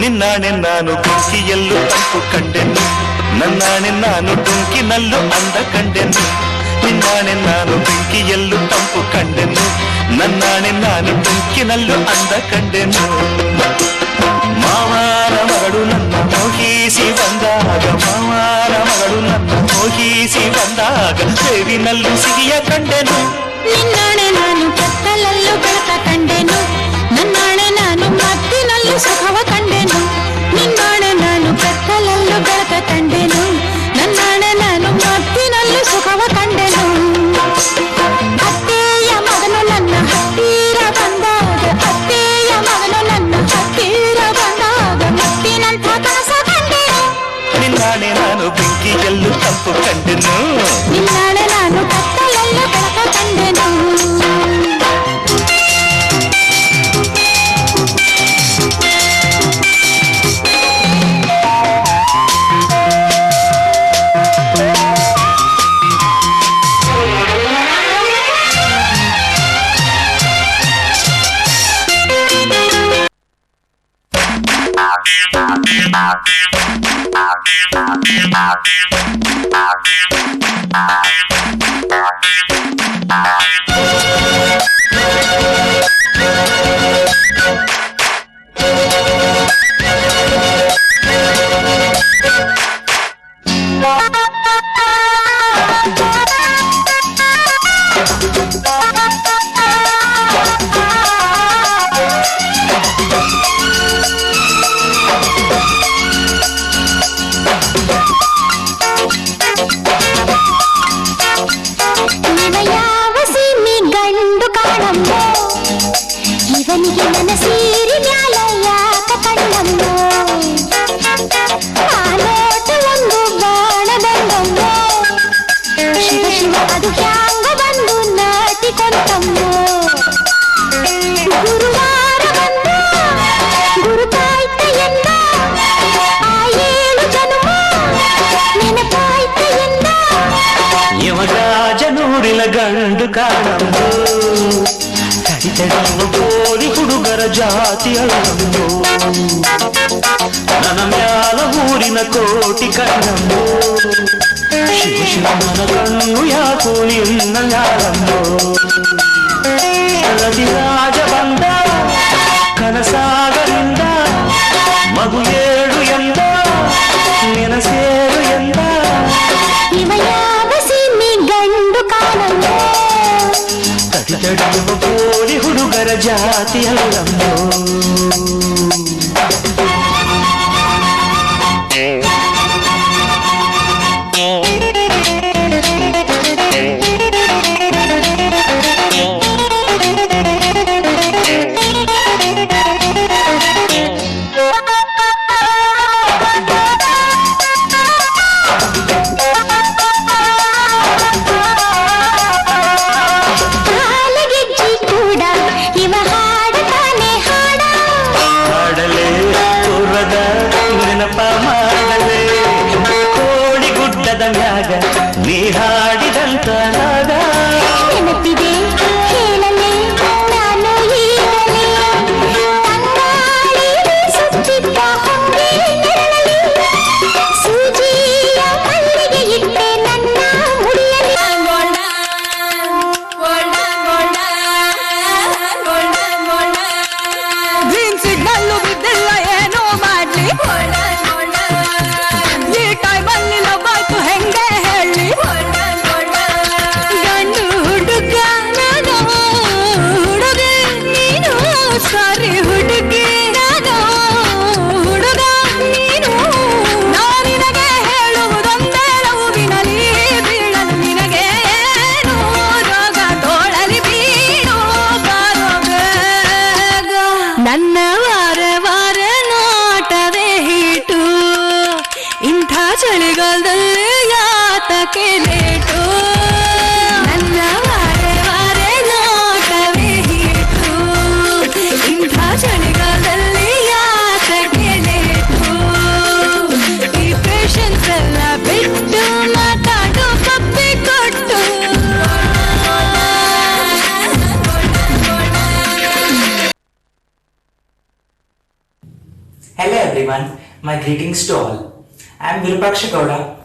ನಿನ್ನಾಣೆ ನಾನು ಬೆಂಕಿಯಲ್ಲೂ ತಂಪು ಕಂಡೆನು, ನನ್ನಾಣೆ ನಾನು ಡೊಂಕಿನಲ್ಲೂ ಅಂದ ಕಂಡೆನು. ನಿನ್ನಾಣೆ ನಾನು ಬೆಂಕಿಯಲ್ಲೂ ತಂಪು ಕಂಡೆನು, ನನ್ನಾಣೆ ನಾನು ಡೊಂಕಿನಲ್ಲೂ ಅಂದ ಕಂಡೆನು. ಮಾವಾರ ಮಗಳು ನನ್ನ ಮೋಹಿಸಿ ಬಂದಾಗ, ಮಾವಾರ ಮಗಳು ನನ್ನ ಮೋಹಿಸಿ ಬಂದಾಗ ಬೇವಿನಲ್ಲೂ ಸಿಹಿಯ ಕಂಡೆನು. ನಿನ್ನಾಣೆ ನಾನು ಕತ್ತಲಲ್ಲೂ ಬೆಳಕ ಕಂಡೆನು, ನನ್ನಾಣೆ ನಾನು ಮತ್ತಿನಲ್ಲೂ ಸುಖವ ಕಂಡೆನು. ನಿನ್ನಾಣೆ ನಾನು ಕತ್ತಲಲ್ಲೂ ಬೆಳಕ ಕಂಡೆನು, ನನ್ನಾಣೆ ನಾನು ಮತ್ತಿನಲ್ಲೂ ಸುಖವ ಕಂಡೆನು. ಅತ್ತೆಯ ಮಗನು ನನ್ನ ಹತ್ತಿರ ಬಂದಾಗ, ಅತ್ತೆಯ ಮಗನು ನನ್ನ ಹತ್ತಿರ ಬಂದಾಗ ಮತ್ತಿನಂಥ ಕನಸ ಕಂಡೆನು. ನಿನ್ನಾಣೆ ನಾನು ಬೆಂಕಿಯಲ್ಲೂ ತಂಪು ಕಂಡೆನು, ನಿನ್ನಾಣೆ ನಾನು ಕತ್ತಲಲ್ಲೂ ಬೆಳಕ ಕಂಡೆನು. ಇವನಿಗೆ ನನ್ನ ಸೀರಿ ಮ್ಯಾಲ ಯಾಕ ಕಣ್ಣಮ್ಮ, ಆ ನೋಟ ಒಂದು ಬಾಣ ಬಂದಮ್ಮ, ಶಿವ ಶಿವ ಅದು ಹ್ಯಾಂಗ ಬಂದು ನಾಟಿಕೊಂಡಮ್ಮ. ಗುರುವಾರ ಬಂದ ಗುರುತಾಯ್ತ ಎಂದ, ಆ 7 ಜನ್ಮ ನೆನಪಾಯ್ತ ಎಂದ. ಯವರಾಜನೂರಿನ ಗಂಡು ಕಾಣಮ್ಮ, ಕೋರಿ ಹುಡುಗರ ಜಾತಿಯಲ್ಲಮ್ಮೋ, ನನ್ನ ಮ್ಯಾಲ ಊರಿನ ಕೋಟಿ ಕಣ್ಣಮ್ಮೋ, ಶಿವ ಶಿವ ನನ್ನ ಕಣ್ಣು ಯಾಕೋ ನಿನ್ನ ಯಾರಮ್ಮೋ. ರಾಜ ಬಂದ ಕನಸಾಗಲಿಂದ, ಮಗು 7 ಎಂದ ನೆನಸೇರು ಎಂದ. ಇವ ಯಾವ ಸೀಮೆ ಗಂಡು ಕಾಣಮ್ಮೋ, ತಡಿಯುವ ಕೋರಿ ಹುಡುಗರ ಜಾತಿಯಲ್ಲಮ್ಮೋ. ಚಳಿಗಾಲದಲ್ಲಿ ಯಾತಕ್ಕೆ ಲೇಟು ನನ್ನ ವಾರೆ ವಾರೆ ನೋಟವೇ ಹೀಟು ಇಂಥ ಚಳಿಗಾಲದಲ್ಲಿ ಯಾತಕ್ಕೆ ಲೇಟು ಈ ಪೇಷನ್ಸ್ ಎಲ್ಲ ಬಿಟ್ಟು ಮಾತಾಡೋ ಕಪ್ಪೆ ಕೊಟ್ಟು Hello everyone, my greetings to all. I am Virupaksha Gowda